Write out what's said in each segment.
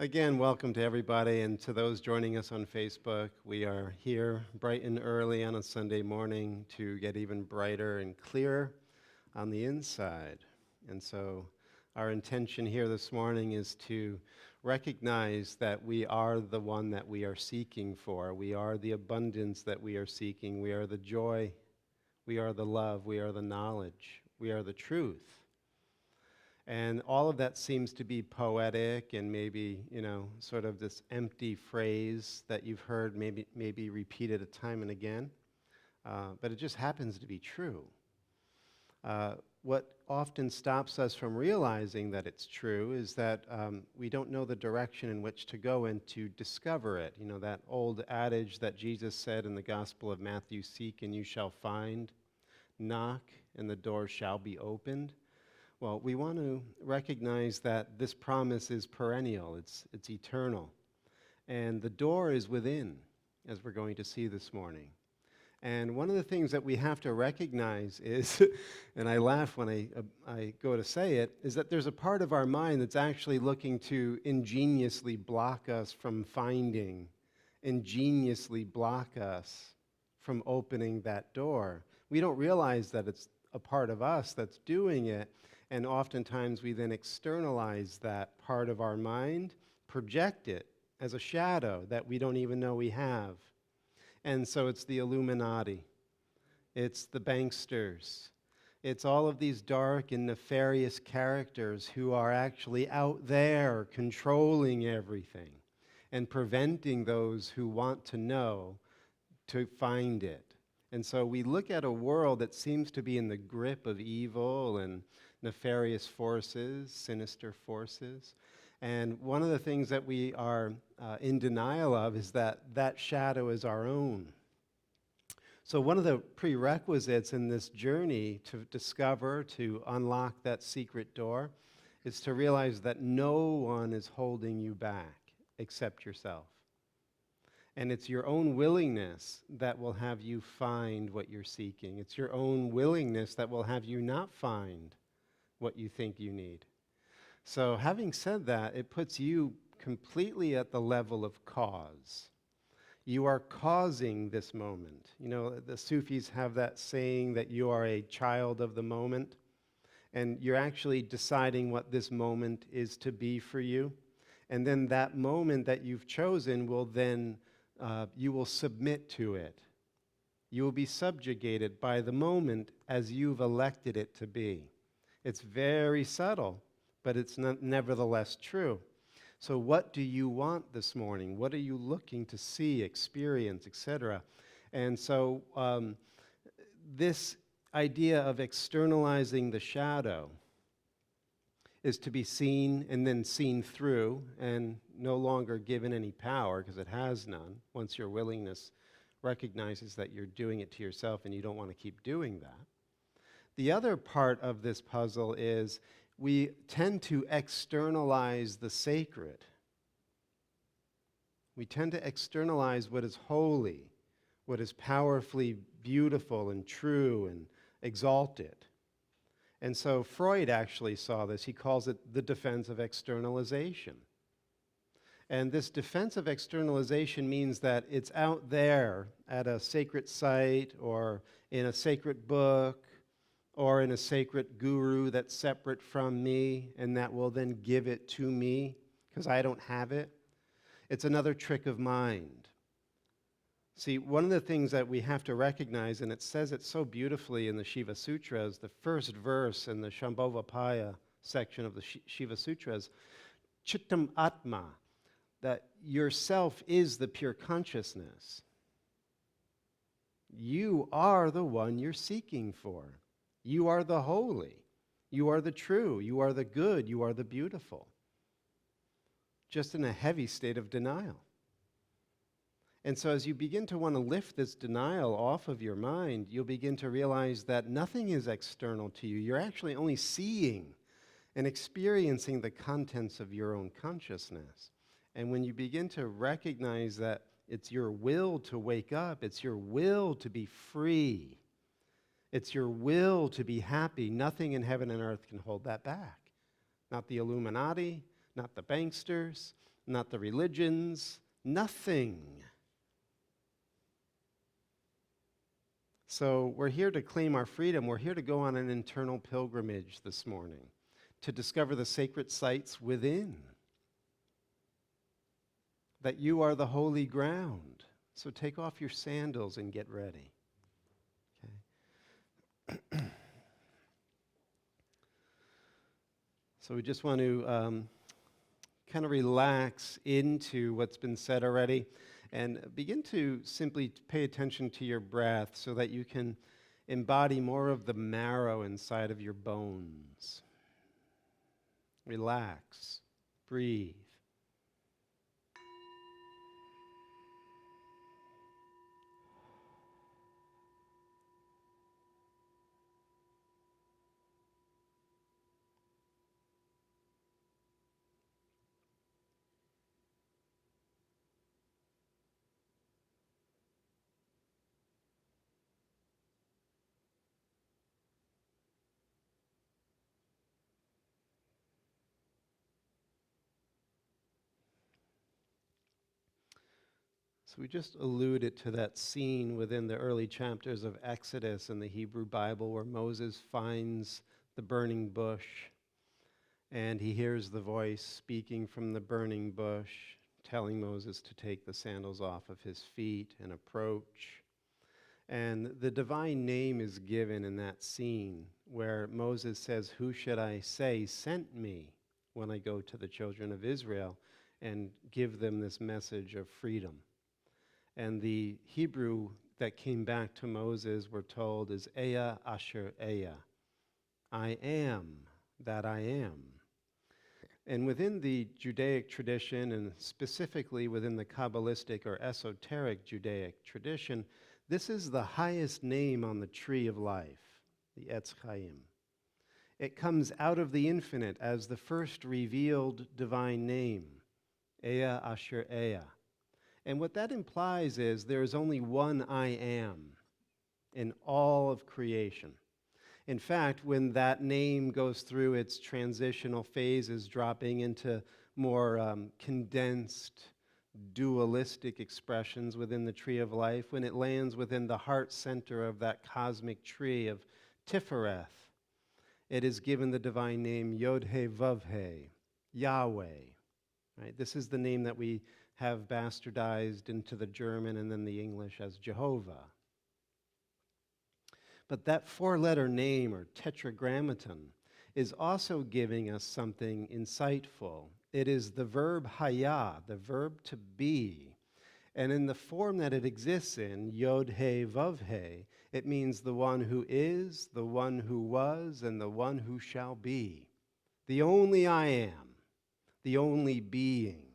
Again, welcome to everybody and to those joining us on Facebook. We are here bright and early on a Sunday morning to get even brighter and clearer on the inside. And so our intention here this morning is to recognize that we are the one that we are seeking for. We are the abundance that we are seeking. We are the joy. We are the love. We are the knowledge. We are the truth. And all of that seems to be poetic and maybe, sort of this empty phrase that you've heard maybe repeated time and again. But it just happens to be true. What often stops us from realizing that it's true is that we don't know the direction in which to go and to discover it. You know, that old adage that Jesus said in the Gospel of Matthew, "Seek and you shall find, knock and the door shall be opened." Well, we want to recognize that this promise is perennial, it's eternal. And the door is within, as we're going to see this morning. And one of the things that we have to recognize is, and I laugh when I go to say it, is that there's a part of our mind that's actually looking to ingeniously block us from finding, ingeniously block us from opening that door. We don't realize that it's a part of us that's doing it. And oftentimes we then externalize that part of our mind, project it as a shadow that we don't even know we have. And so it's the Illuminati, it's the banksters, it's all of these dark and nefarious characters who are actually out there controlling everything and preventing those who want to know to find it. And so we look at a world that seems to be in the grip of evil and nefarious forces, sinister forces. And one of the things that we are in denial of is that that shadow is our own. So one of the prerequisites in this journey to discover, to unlock that secret door, is to realize that no one is holding you back except yourself. And it's your own willingness that will have you find what you're seeking. It's your own willingness that will have you not find what you think you need. So having said that, it puts you completely at the level of cause. You are causing this moment. You know, the Sufis have that saying that you are a child of the moment, and you're actually deciding what this moment is to be for you. And then that moment that you've chosen will then, you will submit to it. You will be subjugated by the moment as you've elected it to be. It's very subtle, but it's nevertheless true. So what do you want this morning? What are you looking to see, experience, etc.? And so this idea of externalizing the shadow is to be seen and then seen through and no longer given any power, because it has none, once your willingness recognizes that you're doing it to yourself and you don't want to keep doing that. The other part of this puzzle is we tend to externalize the sacred. We tend to externalize what is holy, what is powerfully beautiful and true and exalted. And so Freud actually saw this. He calls it the defense of externalization. And this defense of externalization means that it's out there at a sacred site or in a sacred book or in a sacred guru that's separate from me and that will then give it to me because I don't have it. It's another trick of mind. See, one of the things that we have to recognize, and it says it so beautifully in the Shiva Sutras, the first verse in the Shambhavapaya section of the Shiva Sutras, Chittam Atma, that yourself is the pure consciousness. You are the one you're seeking for. You are the holy. You are the true. You are the good. You are the beautiful. Just in a heavy state of denial. And so as you begin to want to lift this denial off of your mind, you'll begin to realize that nothing is external to you. You're actually only seeing and experiencing the contents of your own consciousness. And when you begin to recognize that it's your will to wake up, it's your will to be free, it's your will to be happy. Nothing in heaven and earth can hold that back. Not the Illuminati, not the banksters, not the religions, nothing. So we're here to claim our freedom. We're here to go on an internal pilgrimage this morning to discover the sacred sites within, that you are the holy ground. So take off your sandals and get ready. Okay. So we just want to kind of relax into what's been said already and begin to simply pay attention to your breath so that you can embody more of the marrow inside of your bones. Relax, breathe. So we just alluded to that scene within the early chapters of Exodus in the Hebrew Bible where Moses finds the burning bush and he hears the voice speaking from the burning bush, telling Moses to take the sandals off of his feet and approach. And the divine name is given in that scene where Moses says, "Who should I say sent me when I go to the children of Israel and give them this message of freedom?" And the Hebrew that came back to Moses, we're told, is Eya Asher Eya. I am that I am. And within the Judaic tradition, and specifically within the Kabbalistic or esoteric Judaic tradition, this is the highest name on the tree of life, the Etz Chaim. It comes out of the infinite as the first revealed divine name, Eya Asher Eya. And what that implies is there is only one I am in all of creation. In fact, when that name goes through its transitional phases, dropping into more condensed, dualistic expressions within the tree of life, when it lands within the heart center of that cosmic tree of Tifereth, it is given the divine name Yod-He-Vav-He, Yahweh. Right? This is the name that we have bastardized into the German and then the English as Jehovah. But that four-letter name, or tetragrammaton, is also giving us something insightful. It is the verb haya, the verb to be. And in the form that it exists in, Yod-He-Vav-He, it means the one who is, the one who was, and the one who shall be. The only I am, the only being,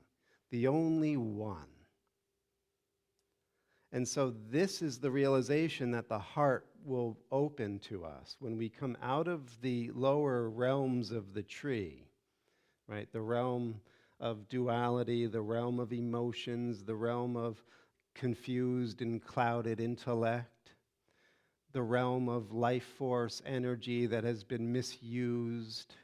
the only one. And so this is the realization that the heart will open to us when we come out of the lower realms of the tree, right? The realm of duality, the realm of emotions, the realm of confused and clouded intellect, the realm of life force energy that has been misused.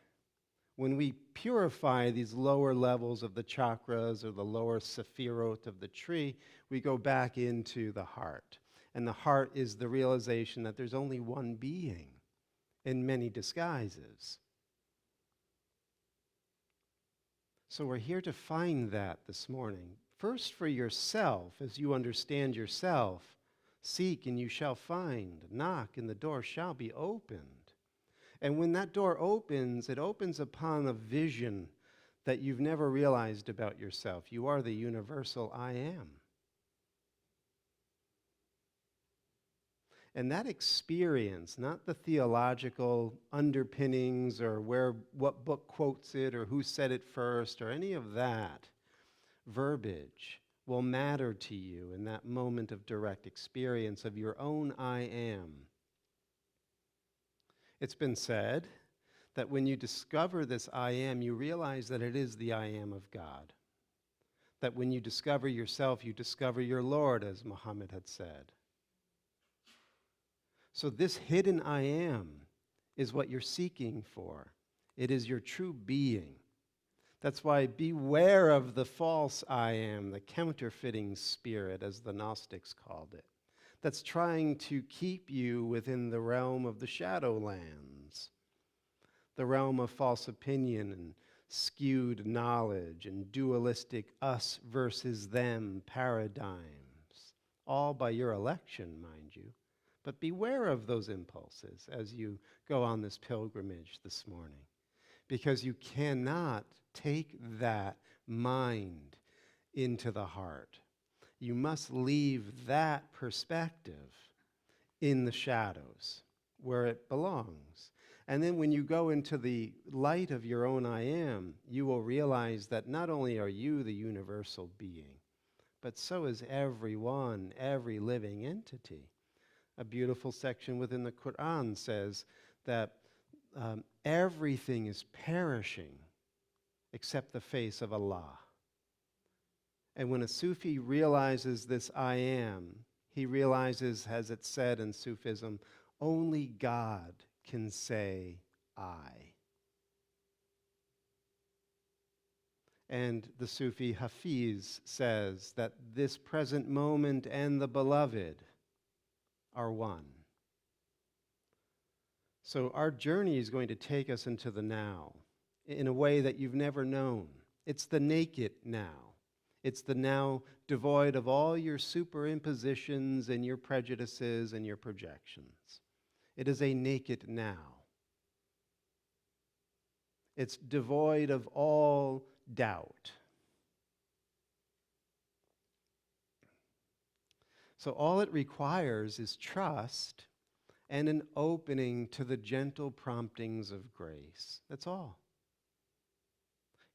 When we purify these lower levels of the chakras or the lower sephirot of the tree, we go back into the heart. And the heart is the realization that there's only one being in many disguises. So we're here to find that this morning. First for yourself, as you understand yourself, seek and you shall find, knock and the door shall be opened. And when that door opens, it opens upon a vision that you've never realized about yourself. You are the universal I am. And that experience, not the theological underpinnings or what book quotes it or who said it first or any of that verbiage, will matter to you in that moment of direct experience of your own I am. It's been said that when you discover this I am, you realize that it is the I am of God. That when you discover yourself, you discover your Lord, as Muhammad had said. So this hidden I am is what you're seeking for. It is your true being. That's why beware of the false I am, the counterfeiting spirit, as the Gnostics called it, that's trying to keep you within the realm of the shadowlands, the realm of false opinion and skewed knowledge and dualistic us versus them paradigms, all by your election, mind you. But beware of those impulses as you go on this pilgrimage this morning, because you cannot take that mind into the heart. You must leave that perspective in the shadows where it belongs. And then when you go into the light of your own I am, you will realize that not only are you the universal being, but so is everyone, every living entity. A beautiful section within the Quran says that everything is perishing except the face of Allah. And when a Sufi realizes this I am, he realizes, as it's said in Sufism, only God can say I. And the Sufi Hafiz says that this present moment and the beloved are one. So our journey is going to take us into the now in a way that you've never known. It's the naked now. It's the now devoid of all your superimpositions and your prejudices and your projections. It is a naked now. It's devoid of all doubt. So all it requires is trust and an opening to the gentle promptings of grace. That's all.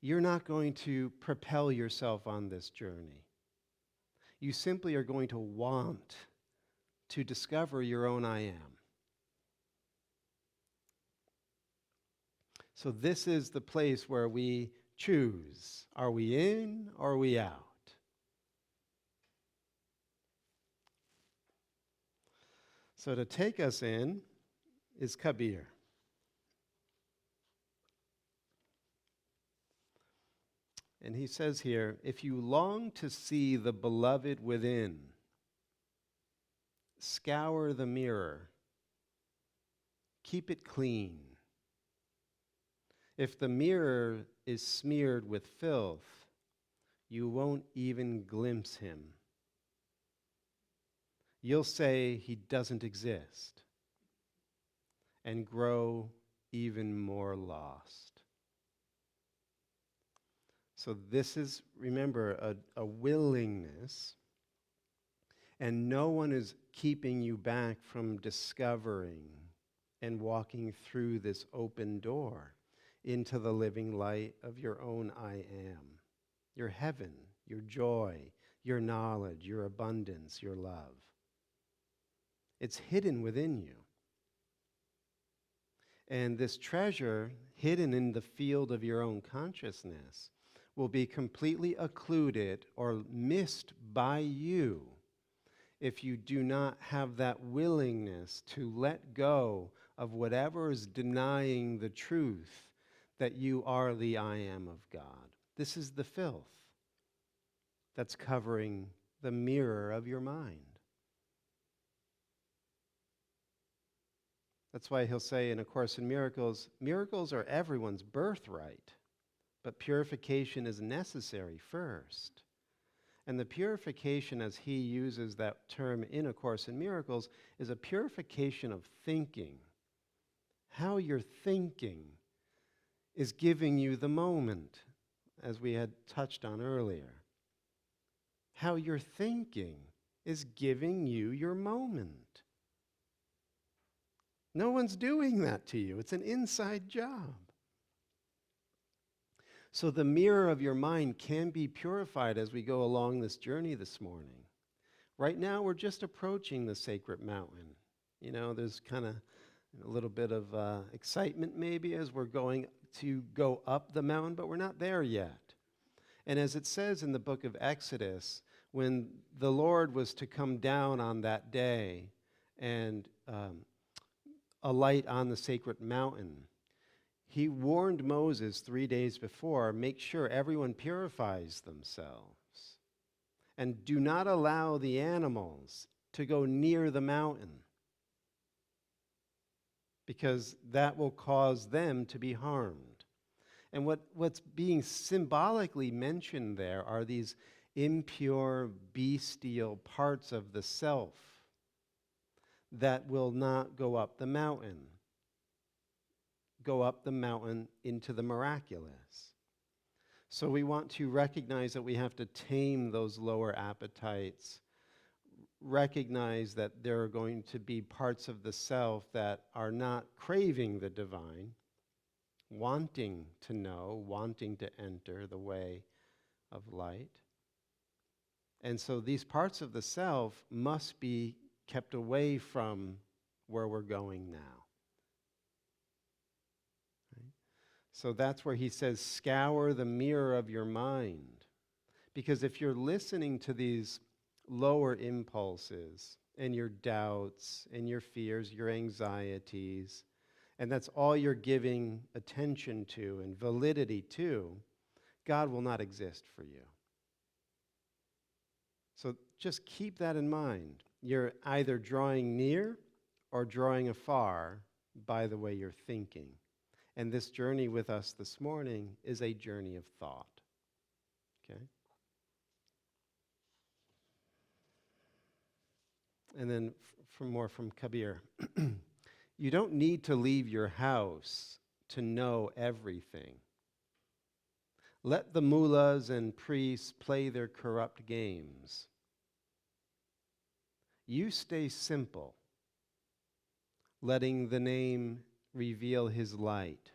You're not going to propel yourself on this journey. You simply are going to want to discover your own I am. So this is the place where we choose. Are we in or are we out? So to take us in is Kabir. And he says here, if you long to see the beloved within, scour the mirror, keep it clean. If the mirror is smeared with filth, you won't even glimpse him. You'll say he doesn't exist and grow even more lost. So this is, remember, a willingness, and no one is keeping you back from discovering and walking through this open door into the living light of your own I am, your heaven, your joy, your knowledge, your abundance, your love. It's hidden within you. And this treasure, hidden in the field of your own consciousness, will be completely occluded or missed by you if you do not have that willingness to let go of whatever is denying the truth that you are the I am of God. This is the filth that's covering the mirror of your mind. That's why he'll say in A Course in Miracles, miracles are everyone's birthright, but purification is necessary first. And the purification, as he uses that term in A Course in Miracles, is a purification of thinking. How you're thinking is giving you the moment, as we had touched on earlier. How you're thinking is giving you your moment. No one's doing that to you. It's an inside job. So the mirror of your mind can be purified as we go along this journey this morning. Right now, we're just approaching the sacred mountain. You know, there's kind of a little bit of excitement maybe as we're going to go up the mountain, but we're not there yet. And as it says in the book of Exodus, when the Lord was to come down on that day and alight on the sacred mountain, He warned Moses 3 days before, make sure everyone purifies themselves and do not allow the animals to go near the mountain because that will cause them to be harmed. And what's being symbolically mentioned there are these impure, bestial parts of the self that will not go up the mountain into the miraculous. So we want to recognize that we have to tame those lower appetites, recognize that there are going to be parts of the self that are not craving the divine, wanting to know, wanting to enter the way of light. And so these parts of the self must be kept away from where we're going now. So that's where he says, scour the mirror of your mind. Because if you're listening to these lower impulses and your doubts and your fears, your anxieties, and that's all you're giving attention to and validity to, God will not exist for you. So just keep that in mind. You're either drawing near or drawing afar by the way you're thinking. And this journey with us this morning is a journey of thought. Okay? And then from Kabir. You don't need to leave your house to know everything. Let the mullahs and priests play their corrupt games. You stay simple, letting the name reveal his light,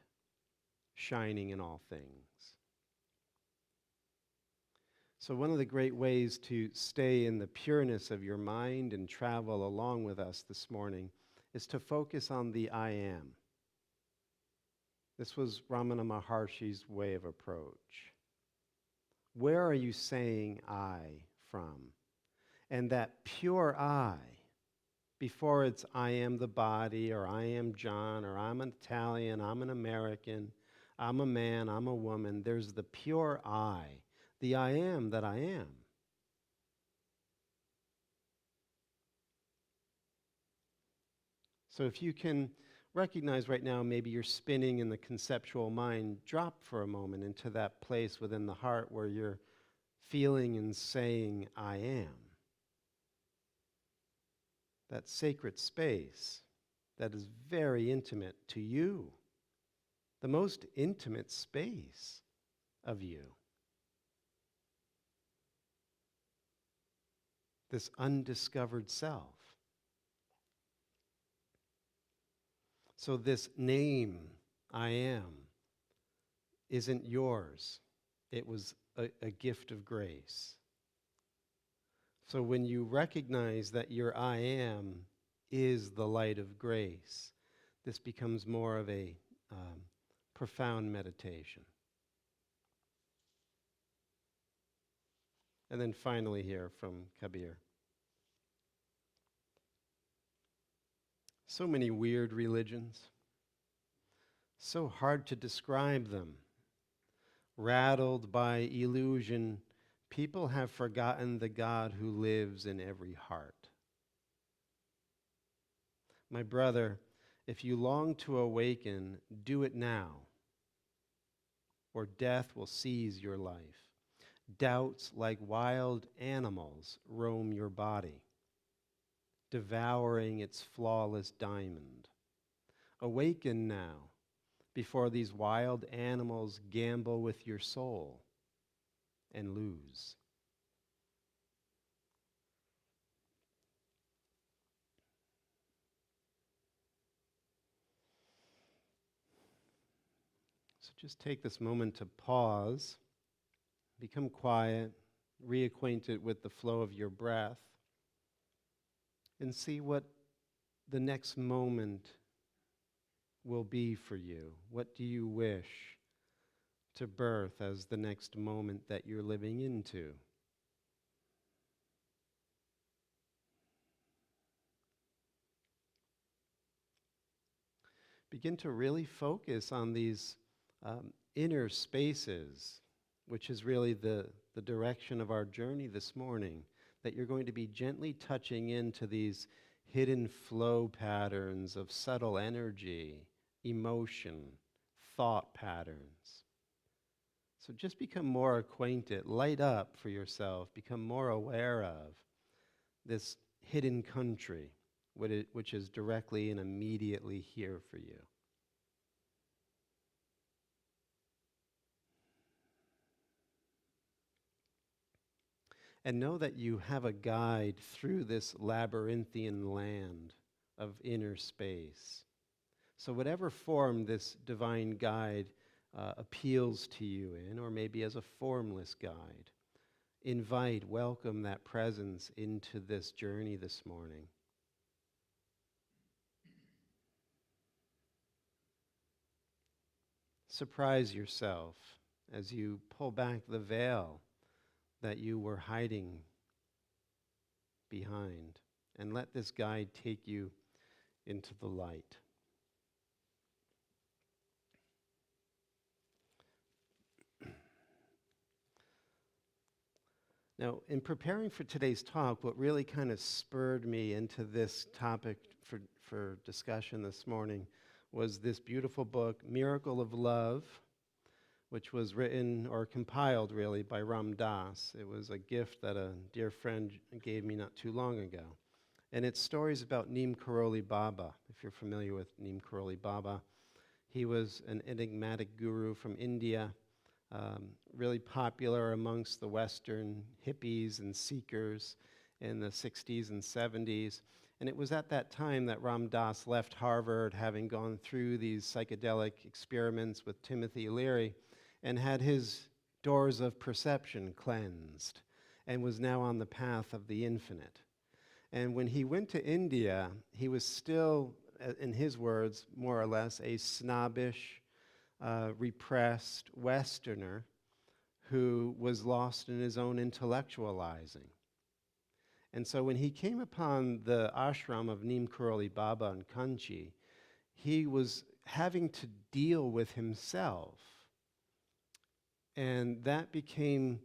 shining in all things. So one of the great ways to stay in the pureness of your mind and travel along with us this morning is to focus on the I am. This was Ramana Maharshi's way of approach. Where are you saying I from? And that pure I, before it's I am the body, or I am John, or I'm an Italian, I'm an American, I'm a man, I'm a woman, there's the pure I, the I am that I am. So if you can recognize right now, maybe you're spinning in the conceptual mind, drop for a moment into that place within the heart where you're feeling and saying, I am. That sacred space that is very intimate to you, the most intimate space of you. This undiscovered self. So this name, I am, isn't yours. It was a gift of grace. So when you recognize that your I am is the light of grace, this becomes more of a profound meditation. And then finally here from Kabir. So many weird religions, so hard to describe them. Rattled by illusion, people have forgotten the God who lives in every heart. My brother, if you long to awaken, do it now, or death will seize your life. Doubts like wild animals roam your body, devouring its flawless diamond. Awaken now, before these wild animals gamble with your soul and lose. So just take this moment to pause, become quiet, reacquainted with the flow of your breath, and see what the next moment will be for you. What do you wish to birth as the next moment that you're living into? begin to really focus on these inner spaces, which is really the direction of our journey this morning, that you're going to be gently touching into these hidden flow patterns of subtle energy, emotion, thought patterns. So just become more acquainted, light up for yourself, become more aware of this hidden country, which is directly and immediately here for you. And know that you have a guide through this labyrinthian land of inner space. So whatever form this divine guide appeals to you in, or maybe as a formless guide, invite, welcome that presence into this journey this morning. Surprise yourself as you pull back the veil that you were hiding behind, and let this guide take you into the light. Now, in preparing for today's talk, what really kind of spurred me into this topic for discussion this morning was this beautiful book, Miracle of Love, which was written or compiled really by Ram Dass. It was a gift that a dear friend gave me not too long ago. And it's stories about Neem Karoli Baba, if you're familiar with Neem Karoli Baba. He was an enigmatic guru from India, really popular amongst the Western hippies and seekers in the 60s and 70s. And it was at that time that Ram Dass left Harvard, having gone through these psychedelic experiments with Timothy Leary, and had his doors of perception cleansed, and was now on the path of the infinite. And when he went to India, he was still, in his words, more or less, a snobbish, repressed Westerner who was lost in his own intellectualizing. And so when he came upon the ashram of Neem Karoli Baba in Kanchi, he was having to deal with himself. And that became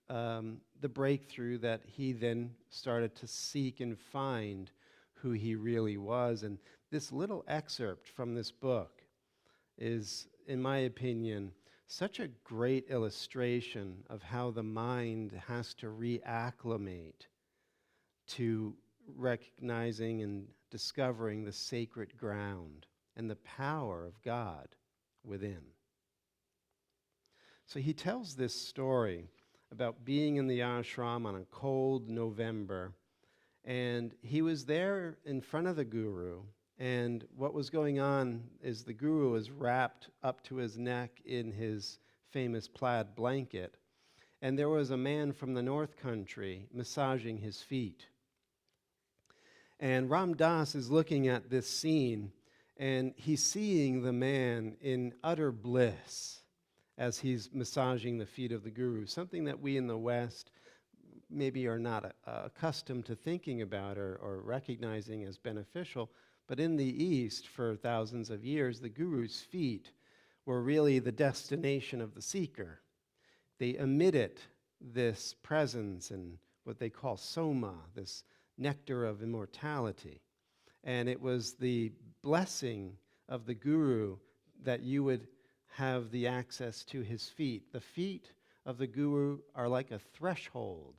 the breakthrough that he then started to seek and find who he really was. And this little excerpt from this book is, in my opinion, such a great illustration of how the mind has to reacclimate to recognizing and discovering the sacred ground and the power of God within. So he tells this story about being in the ashram on a cold November, and he was there in front of the guru, and what was going on is the guru was wrapped up to his neck in his famous plaid blanket, and there was a man from the North Country massaging his feet. And Ram Dass is looking at this scene, and he's seeing the man in utter bliss as he's massaging the feet of the guru, something that we in the West maybe are not accustomed to thinking about or recognizing as beneficial. But in the East, for thousands of years, the guru's feet were really the destination of the seeker. They emitted this presence and what they call soma, this nectar of immortality. And it was the blessing of the guru that you would have the access to his feet. The feet of the guru are like a threshold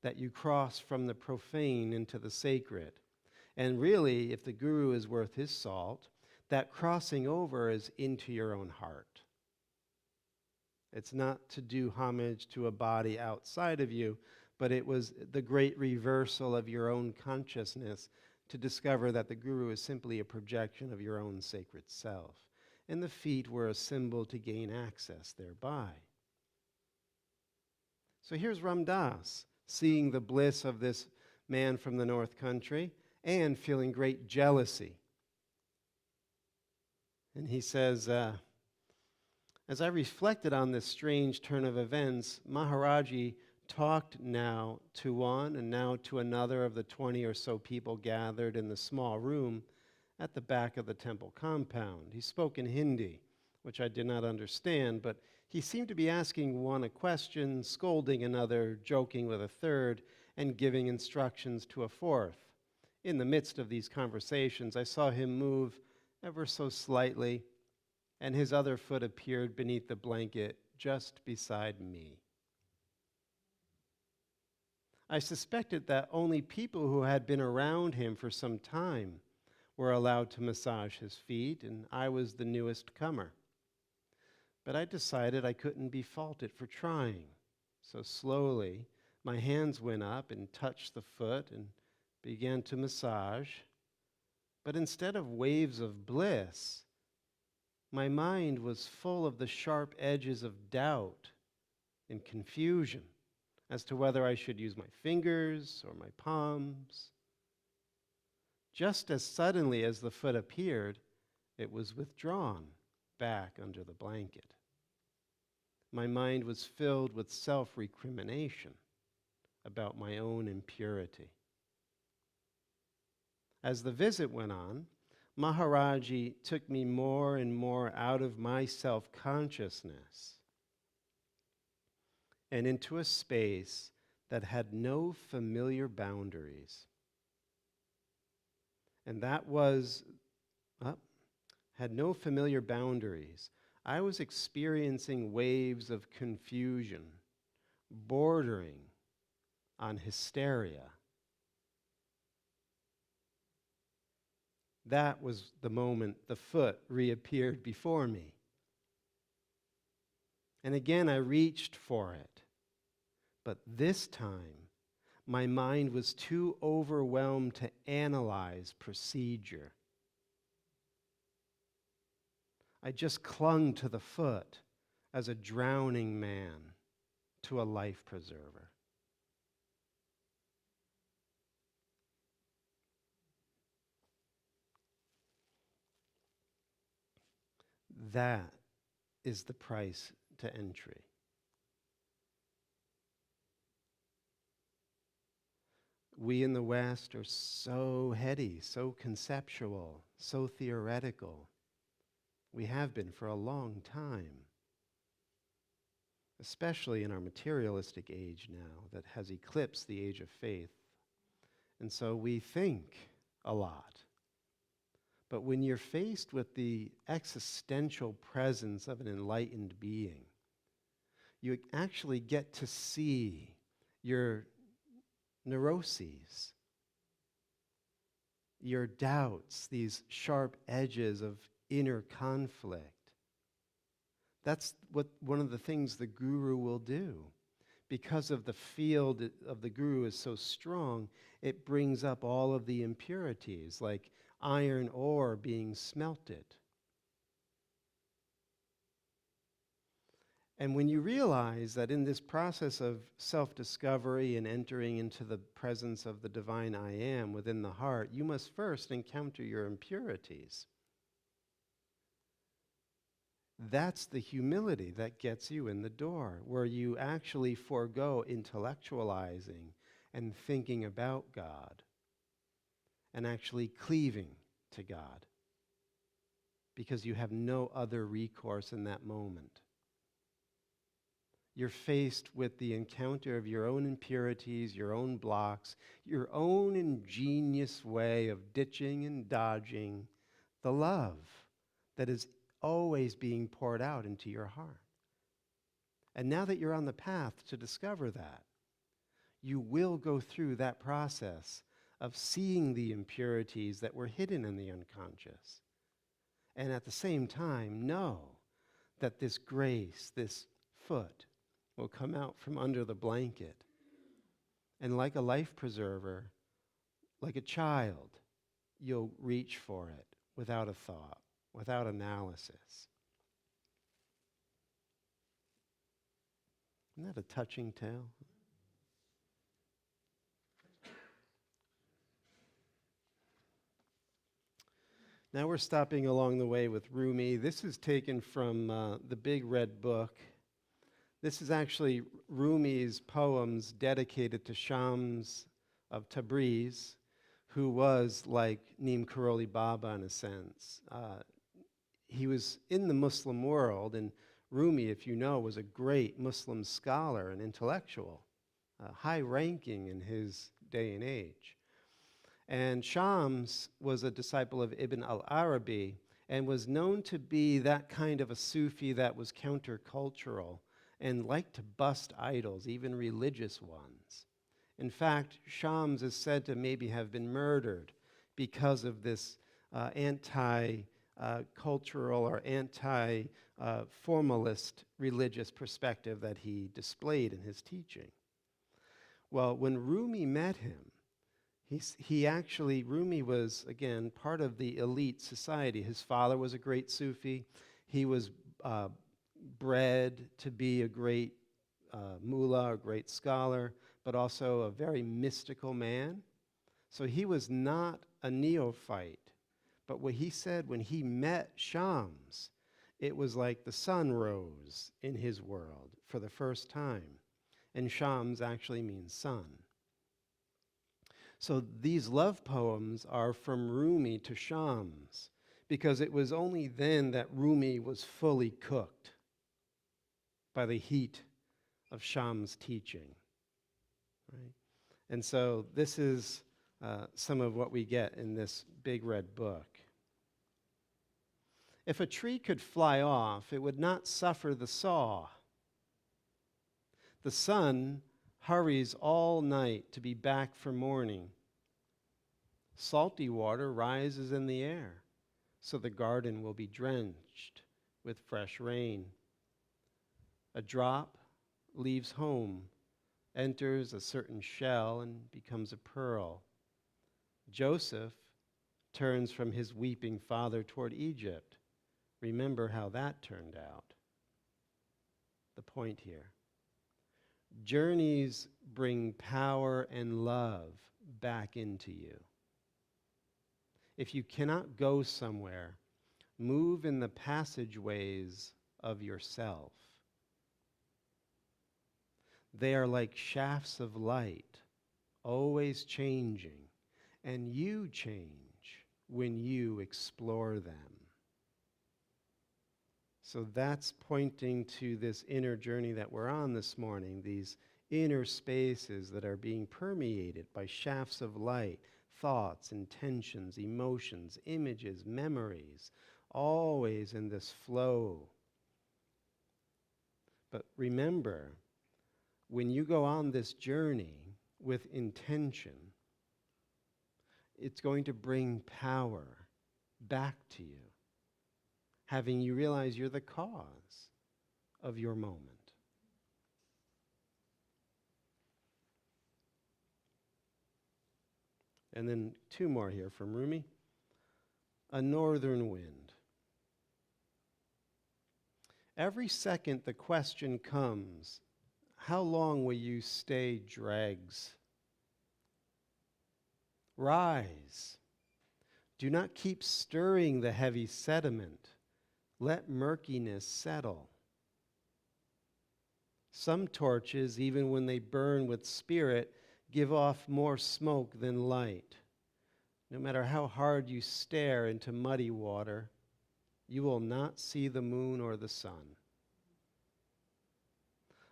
that you cross from the profane into the sacred. And really, if the guru is worth his salt, that crossing over is into your own heart. It's not to do homage to a body outside of you, but it was the great reversal of your own consciousness to discover that the guru is simply a projection of your own sacred self. And the feet were a symbol to gain access thereby. So here's Ram Dass, seeing the bliss of this man from the North Country and feeling great jealousy. And he says, as I reflected on this strange turn of events, Maharaji talked now to one and now to another of the 20 or so people gathered in the small room at the back of the temple compound. He spoke in Hindi, which I did not understand, but he seemed to be asking one a question, scolding another, joking with a third, and giving instructions to a fourth. In the midst of these conversations, I saw him move ever so slightly, and his other foot appeared beneath the blanket just beside me. I suspected that only people who had been around him for some time were allowed to massage his feet, and I was the newest comer. But I decided I couldn't be faulted for trying. So slowly, my hands went up and touched the foot and began to massage. But instead of waves of bliss, my mind was full of the sharp edges of doubt and confusion as to whether I should use my fingers or my palms. Just as suddenly as the foot appeared, it was withdrawn back under the blanket. My mind was filled with self-recrimination about my own impurity. As the visit went on, Maharaji took me more and more out of my self-consciousness and into a space that had no familiar boundaries. And that was, had no familiar boundaries. I was experiencing waves of confusion, bordering on hysteria. That was the moment the foot reappeared before me. And again, I reached for it. But this time, my mind was too overwhelmed to analyze procedure. I just clung to the foot as a drowning man to a life preserver. That is the price to entry. We in the West are so heady, so conceptual, so theoretical. We have been for a long time, especially in our materialistic age now that has eclipsed the age of faith. And so we think a lot. But when you're faced with the existential presence of an enlightened being, you actually get to see your neuroses, your doubts, these sharp edges of inner conflict. That's what one of the things the guru will do. Because of the field of the guru is so strong, it brings up all of the impurities, like iron ore being smelted. And when you realize that in this process of self-discovery and entering into the presence of the divine I am within the heart, you must first encounter your impurities. That's the humility that gets you in the door, where you actually forego intellectualizing and thinking about God and actually cleaving to God, because you have no other recourse in that moment. You're faced with the encounter of your own impurities, your own blocks, your own ingenious way of ditching and dodging the love that is always being poured out into your heart. And now that you're on the path to discover that, you will go through that process of seeing the impurities that were hidden in the unconscious. And at the same time, know that this grace, this foot, will come out from under the blanket. And like a life preserver, like a child, you'll reach for it without a thought, without analysis. Isn't that a touching tale? Now we're stopping along the way with Rumi. This is taken from the Big Red Book. This is actually Rumi's poems dedicated to Shams of Tabriz, who was like Neem Karoli Baba in a sense. He was in the Muslim world, and Rumi, if you know, was a great Muslim scholar and intellectual, high-ranking in his day and age. And Shams was a disciple of Ibn al-Arabi and was known to be that kind of a Sufi that was countercultural and liked to bust idols, even religious ones. In fact, Shams is said to maybe have been murdered because of this anti-cultural or anti-formalist religious perspective that he displayed in his teaching. Well, when Rumi met him, Rumi was, again, part of the elite society. His father was a great Sufi. He was bred to be a great mullah, a great scholar, but also a very mystical man. So he was not a neophyte. But what he said when he met Shams, it was like the sun rose in his world for the first time. And Shams actually means sun. So these love poems are from Rumi to Shams, because it was only then that Rumi was fully cooked by the heat of Shams' teaching. Right? And so this is some of what we get in this big red book. If a tree could fly off, it would not suffer the saw. The sun hurries all night to be back for morning. Salty water rises in the air, so the garden will be drenched with fresh rain. A drop leaves home, enters a certain shell, and becomes a pearl. Joseph turns from his weeping father toward Egypt. Remember how that turned out. The point here. Journeys bring power and love back into you. If you cannot go somewhere, move in the passageways of yourself. They are like shafts of light, always changing, and you change when you explore them. So that's pointing to this inner journey that we're on this morning, these inner spaces that are being permeated by shafts of light, thoughts, intentions, emotions, images, memories, always in this flow. But remember, when you go on this journey with intention, it's going to bring power back to you, having you realize you're the cause of your moment. And then two more here from Rumi. A northern wind. Every second the question comes, how long will you stay dregs? Rise. Do not keep stirring the heavy sediment. Let murkiness settle. Some torches, even when they burn with spirit, give off more smoke than light. No matter how hard you stare into muddy water, you will not see the moon or the sun.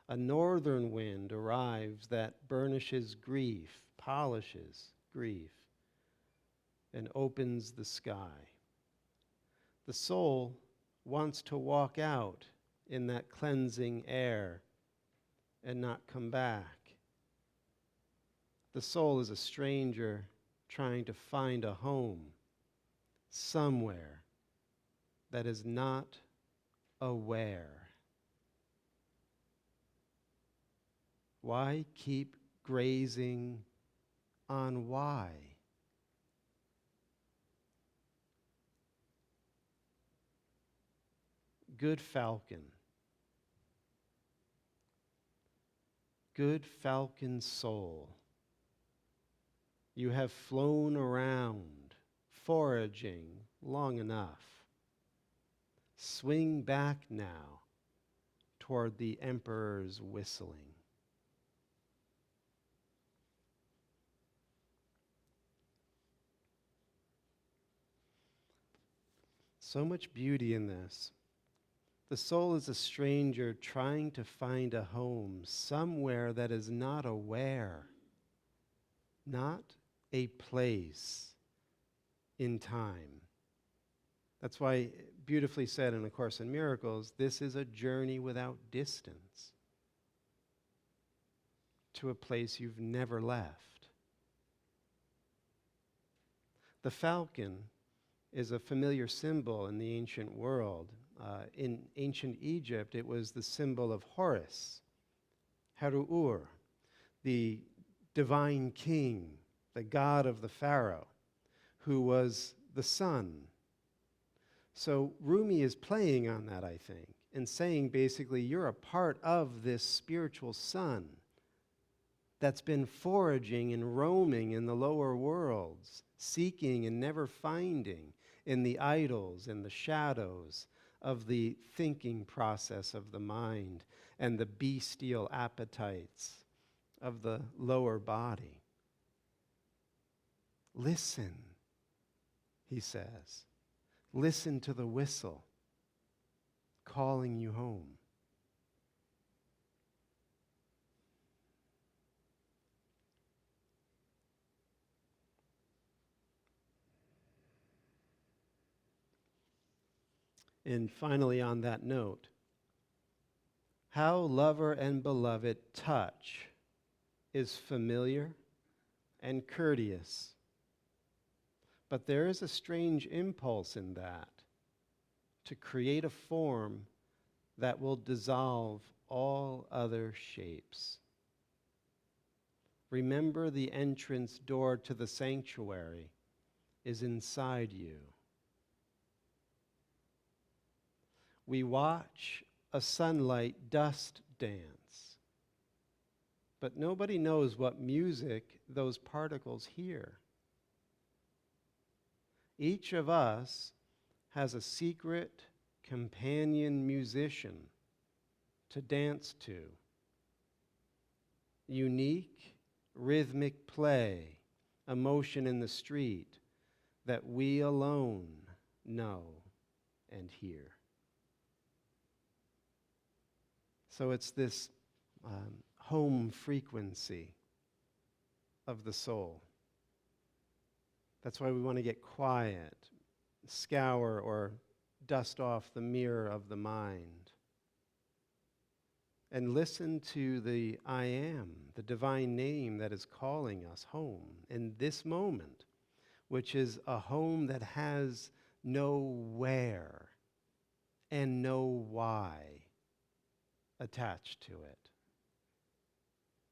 A northern wind arrives that burnishes grief, polishes grief, and opens the sky. The soul wants to walk out in that cleansing air and not come back. The soul is a stranger trying to find a home somewhere that is not aware. Why keep grazing on why? Good falcon. Good falcon soul. You have flown around, foraging long enough. Swing back now toward the emperor's whistling. So much beauty in this. The soul is a stranger trying to find a home somewhere that is not aware, not a place in time. That's why, beautifully said in A Course in Miracles, this is a journey without distance to a place you've never left. The falcon is a familiar symbol in the ancient world. In ancient Egypt, it was the symbol of Horus, Haru'ur, the divine king, the god of the pharaoh, who was the sun. So Rumi is playing on that, I think, and saying basically you're a part of this spiritual sun that's been foraging and roaming in the lower worlds, seeking and never finding in the idols and the shadows of the thinking process of the mind and the bestial appetites of the lower body. Listen, he says. Listen to the whistle calling you home. And finally, on that note, how lover and beloved touch is familiar and courteous. But there is a strange impulse in that to create a form that will dissolve all other shapes. Remember, the entrance door to the sanctuary is inside you. We watch a sunlight dust dance, but nobody knows what music those particles hear. Each of us has a secret companion musician to dance to. Unique, rhythmic play, emotion in the street that we alone know and hear. So it's this home frequency of the soul. That's why we want to get quiet, scour or dust off the mirror of the mind, and listen to the I Am, the divine name that is calling us home in this moment, which is a home that has no where and no why attached to it.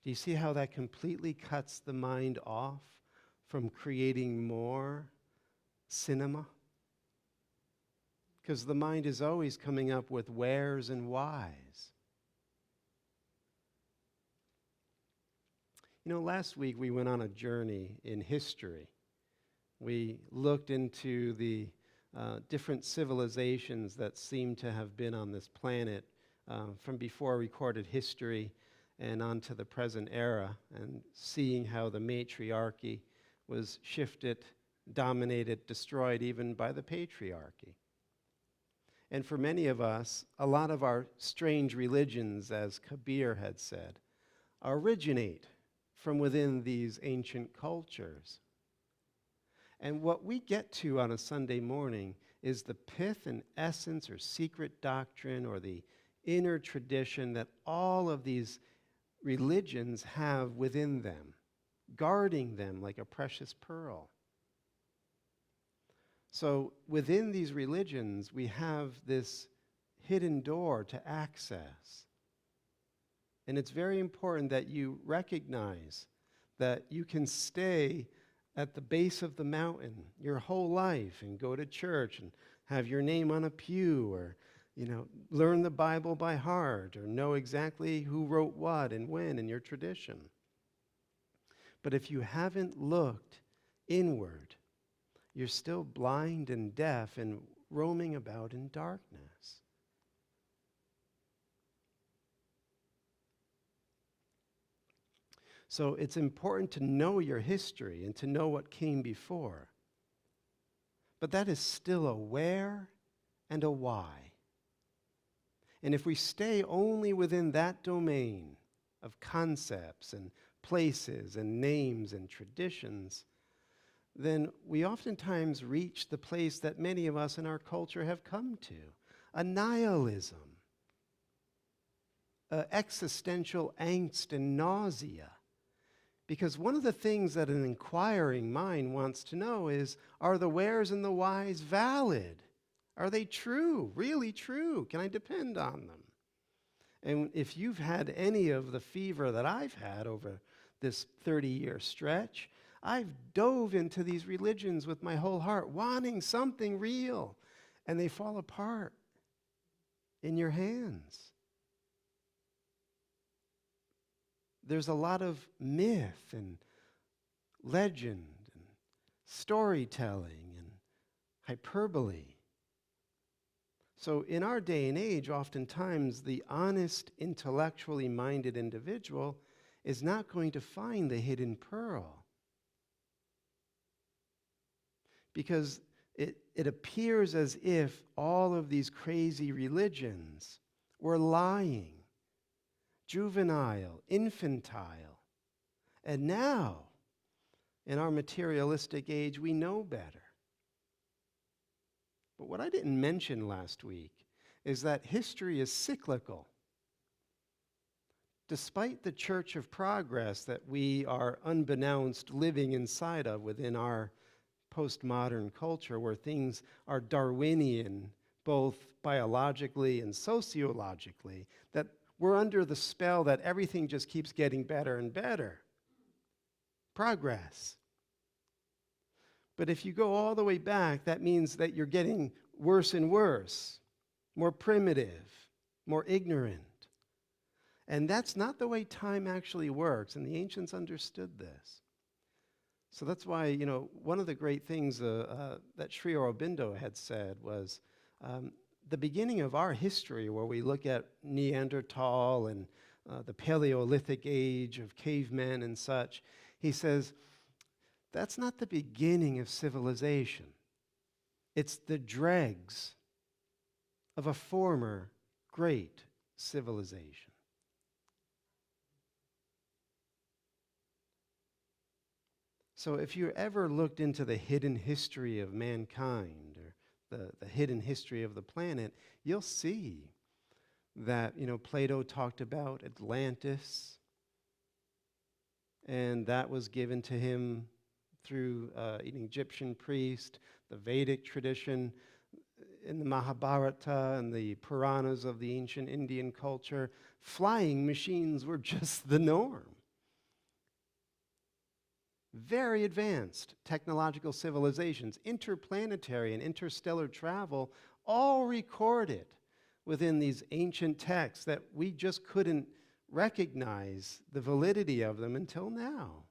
Do you see how that completely cuts the mind off from creating more cinema? Because the mind is always coming up with wheres and whys. You know, last week we went on a journey in history. We looked into the different civilizations that seem to have been on this planet from before recorded history and onto the present era, and seeing how the matriarchy was shifted, dominated, destroyed even by the patriarchy. And for many of us, a lot of our strange religions, as Kabir had said, originate from within these ancient cultures. And what we get to on a Sunday morning is the pith and essence or secret doctrine or the inner tradition that all of these religions have within them, guarding them like a precious pearl. So within these religions, we have this hidden door to access. And it's very important that you recognize that you can stay at the base of the mountain your whole life and go to church and have your name on a pew, or learn the Bible by heart, or know exactly who wrote what and when in your tradition. But if you haven't looked inward, you're still blind and deaf and roaming about in darkness. So it's important to know your history and to know what came before. But that is still a where and a why. And if we stay only within that domain of concepts and places and names and traditions, then we oftentimes reach the place that many of us in our culture have come to, a nihilism, existential angst and nausea. Because one of the things that an inquiring mind wants to know is, are the wheres and the whys valid? Are they true, really true? Can I depend on them? And if you've had any of the fever that I've had over this 30-year stretch, I've dove into these religions with my whole heart, wanting something real, and they fall apart in your hands. There's a lot of myth and legend and storytelling and hyperbole. So in our day and age, oftentimes the honest, intellectually minded individual is not going to find the hidden pearl. Because it appears as if all of these crazy religions were lying, juvenile, infantile. And now, in our materialistic age, we know better. But what I didn't mention last week is that history is cyclical. Despite the church of progress that we are unbeknownst living inside of within our postmodern culture, where things are Darwinian, both biologically and sociologically, that we're under the spell that everything just keeps getting better and better. Progress. But if you go all the way back, that means that you're getting worse and worse, more primitive, more ignorant. And that's not the way time actually works, and the ancients understood this. So that's why, one of the great things that Sri Aurobindo had said was the beginning of our history, where we look at Neanderthal and the Paleolithic age of cavemen and such, he says, that's not the beginning of civilization. It's the dregs of a former great civilization. So if you ever looked into the hidden history of mankind or the hidden history of the planet, you'll see that, Plato talked about Atlantis, and that was given to him through an Egyptian priest, the Vedic tradition, in the Mahabharata and the Puranas of the ancient Indian culture. Flying machines were just the norm. Very advanced technological civilizations, interplanetary and interstellar travel, all recorded within these ancient texts that we just couldn't recognize the validity of them until now.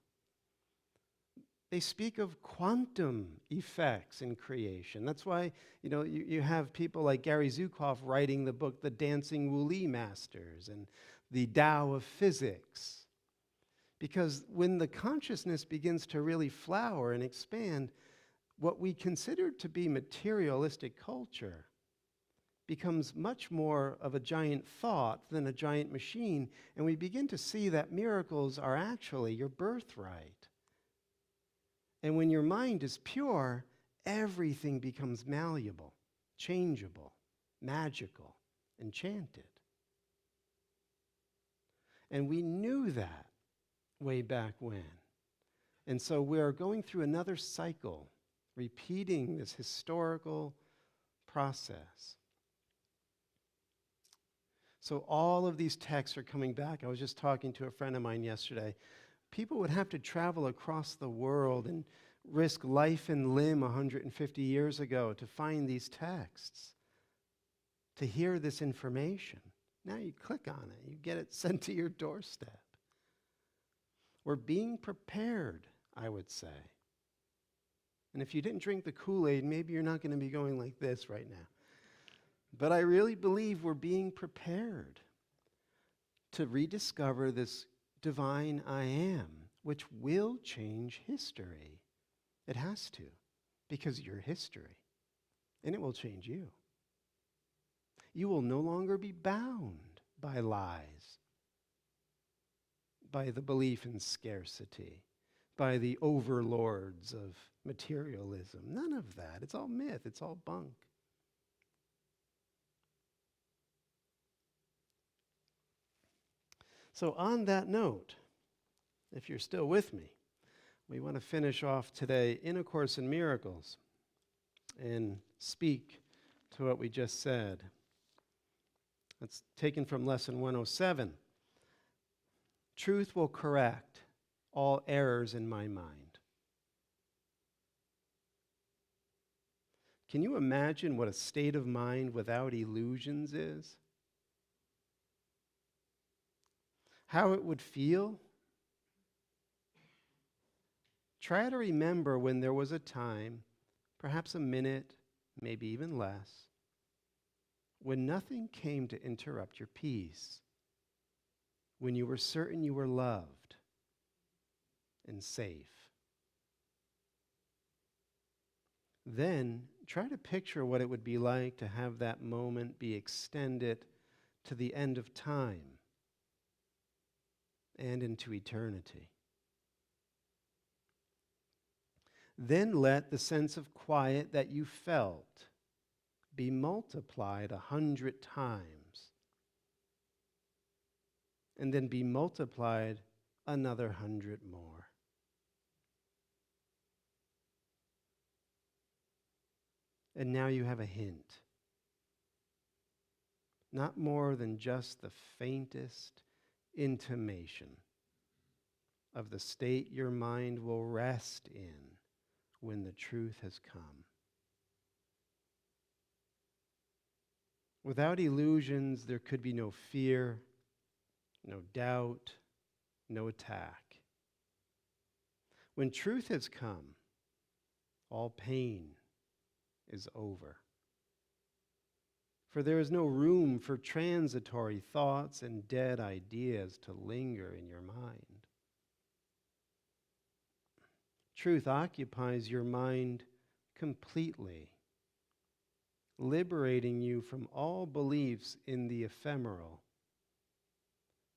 They speak of quantum effects in creation. That's why, you have people like Gary Zukav writing the book, The Dancing Wooly Masters, and the Tao of Physics. Because when the consciousness begins to really flower and expand, what we considered to be materialistic culture becomes much more of a giant thought than a giant machine, and we begin to see that miracles are actually your birthright. And when your mind is pure, everything becomes malleable, changeable, magical, enchanted. And we knew that way back when. And so we're going through another cycle, repeating this historical process. So all of these texts are coming back. I was just talking to a friend of mine yesterday. People would have to travel across the world and risk life and limb 150 years ago to find these texts, to hear this information. Now you click on it, you get it sent to your doorstep. We're being prepared, I would say. And if you didn't drink the Kool-Aid, maybe you're not going to be going like this right now. But I really believe we're being prepared to rediscover this divine I am, which will change history. It has to, because you're history, and it will change you. You will no longer be bound by lies, by the belief in scarcity, by the overlords of materialism. None of that. It's all myth. It's all bunk. So on that note, if you're still with me, we want to finish off today in A Course in Miracles and speak to what we just said. That's taken from Lesson 107. Truth will correct all errors in my mind. Can you imagine what a state of mind without illusions is? How it would feel? Try to remember when there was a time, perhaps a minute, maybe even less, when nothing came to interrupt your peace, when you were certain you were loved and safe. Then try to picture what it would be like to have that moment be extended to the end of time and into eternity. Then let the sense of quiet that you felt be multiplied 100 times, and then be multiplied another 100 more. And now you have a hint. Not more than just the faintest intimation of the state your mind will rest in when the truth has come. Without illusions, there could be no fear, no doubt, no attack. When truth has come, all pain is over. For there is no room for transitory thoughts and dead ideas to linger in your mind. Truth occupies your mind completely, liberating you from all beliefs in the ephemeral.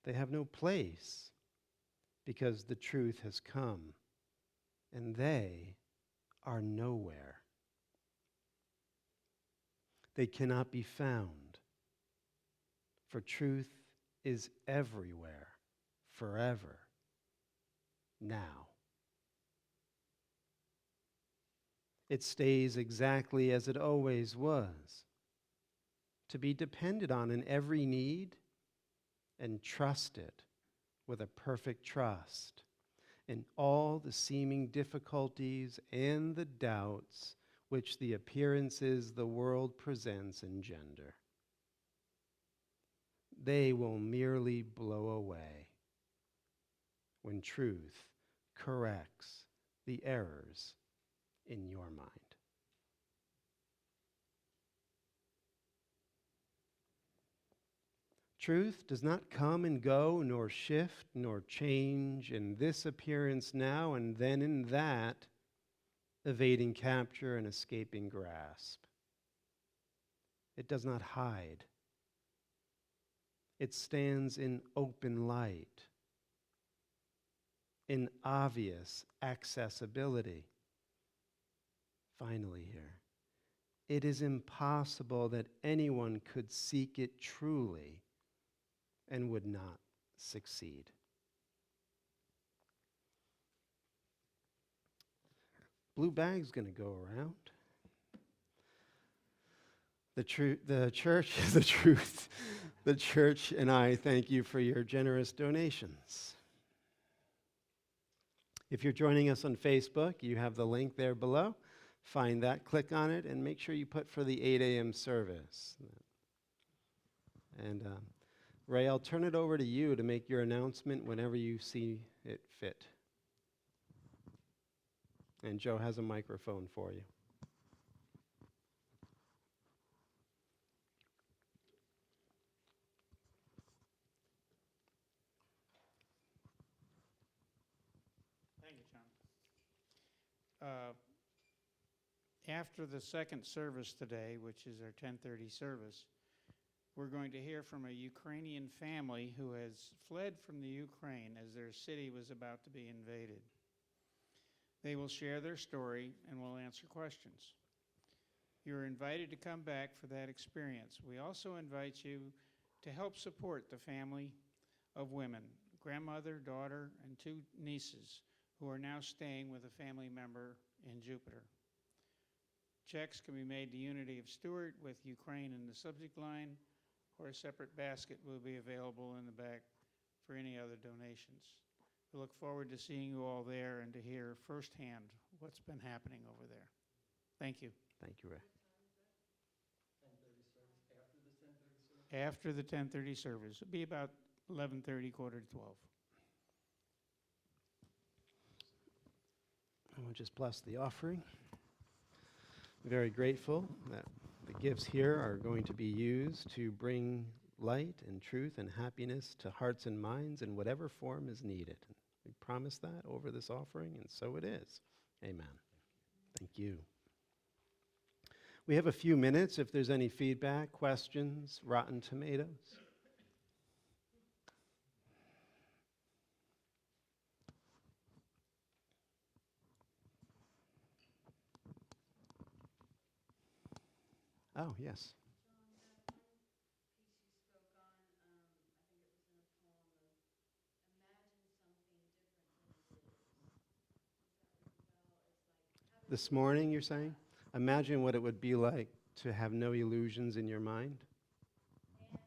They have no place because the truth has come, and they are nowhere. They cannot be found, for truth is everywhere, forever, now. It stays exactly as it always was, to be depended on in every need and trusted with a perfect trust in all the seeming difficulties and the doubts which the appearances the world presents engender. They will merely blow away when truth corrects the errors in your mind. Truth does not come and go, nor shift, nor change in this appearance now and then in that, evading capture and escaping grasp. It does not hide. It stands in open light, in obvious accessibility. Finally here, it is impossible that anyone could seek it truly and would not succeed. Blue bag's going to go around. The church is the truth. The church and I thank you for your generous donations. If you're joining us on Facebook, you have the link there below. Find that, click on it, and make sure you put for the 8 a.m. service. And Ray, I'll turn it over to you to make your announcement whenever you see it fit. And Joe has a microphone for you. Thank you, John. After the second service today, which is our 10:30 service, We're going to hear from a Ukrainian family who has fled from the Ukraine as their city was about to be invaded. They will share their story and will answer questions. You're invited to come back for that experience. We also invite you to help support the family of women, grandmother, daughter, and 2 nieces who are now staying with a family member in Jupiter. Checks can be made to Unity of Stuart with Ukraine in the subject line, or a separate basket will be available in the back for any other donations. We look forward to seeing you all there and to hear firsthand what's been happening over there. Thank you. Thank you, Ray. 10:30 service, after the 10:30 service? After the 10:30 service, it'll be about 11:30, quarter to 12. I will just bless the offering. Very grateful that the gifts here are going to be used to bring light and truth and happiness to hearts and minds in whatever form is needed. We promise that over this offering, and so it is. Amen. Thank you. We have a few minutes if there's any feedback, questions, rotten tomatoes. Oh, yes. This morning, you're saying? Imagine what it would be like to have no illusions in your mind. And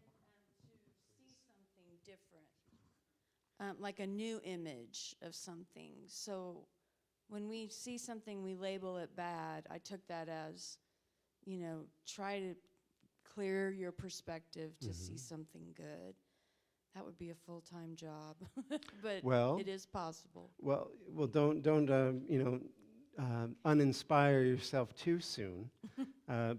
to see something different, like a new image of something. So when we see something, we label it bad. I took that as, try to clear your perspective to see something good. That would be a full-time job, but it is possible. Well, don't uninspire yourself too soon,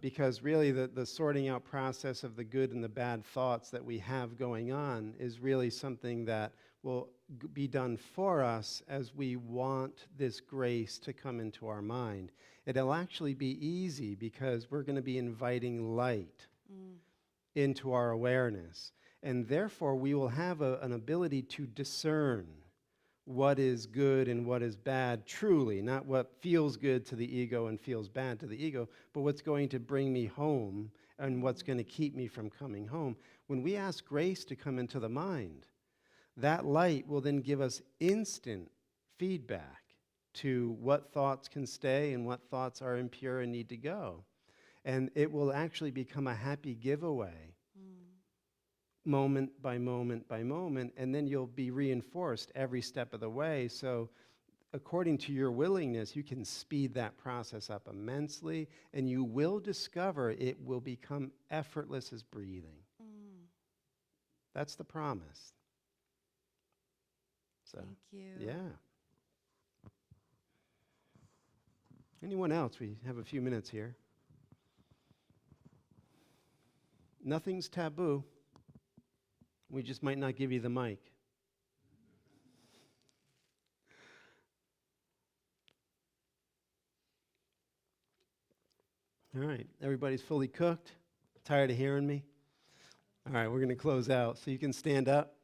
because really the sorting out process of the good and the bad thoughts that we have going on is really something that will be done for us as we want this grace to come into our mind. It'll actually be easy because we're going to be inviting light into our awareness, and therefore we will have an ability to discern what is good and what is bad truly, not what feels good to the ego and feels bad to the ego, but what's going to bring me home and what's going to keep me from coming home. When we ask grace to come into the mind, that light will then give us instant feedback to what thoughts can stay and what thoughts are impure and need to go. And it will actually become a happy giveaway, moment by moment by moment, and then you'll be reinforced every step of the way. So according to your willingness, you can speed that process up immensely, and you will discover it will become effortless as breathing. That's the promise. So, Thank you. yeah. Anyone else? We have a few minutes here. Nothing's taboo. We just might not give you the mic. All right, everybody's fully cooked? Tired of hearing me? All right, we're going to close out. So you can stand up.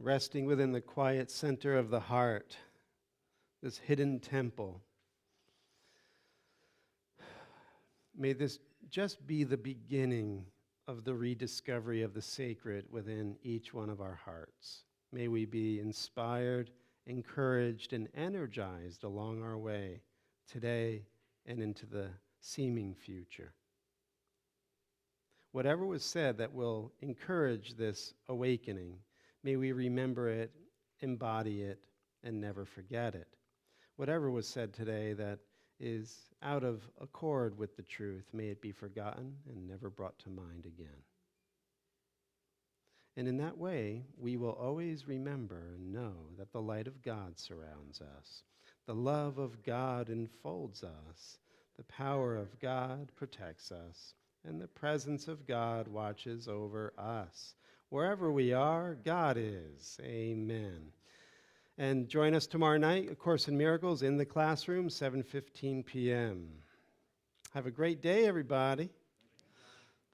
Resting within the quiet center of the heart, this hidden temple. May this just be the beginning of the rediscovery of the sacred within each one of our hearts. May we be inspired, encouraged, and energized along our way today and into the seeming future. Whatever was said that will encourage this awakening, may we remember it, embody it, and never forget it. Whatever was said today that is out of accord with the truth, may it be forgotten and never brought to mind again. And in that way, we will always remember and know that the light of God surrounds us. The love of God enfolds us. The power of God protects us. And the presence of God watches over us. Wherever we are, God is. Amen. And join us tomorrow night, A Course in Miracles, in the classroom, 7:15 p.m. Have a great day, everybody.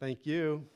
Thank you.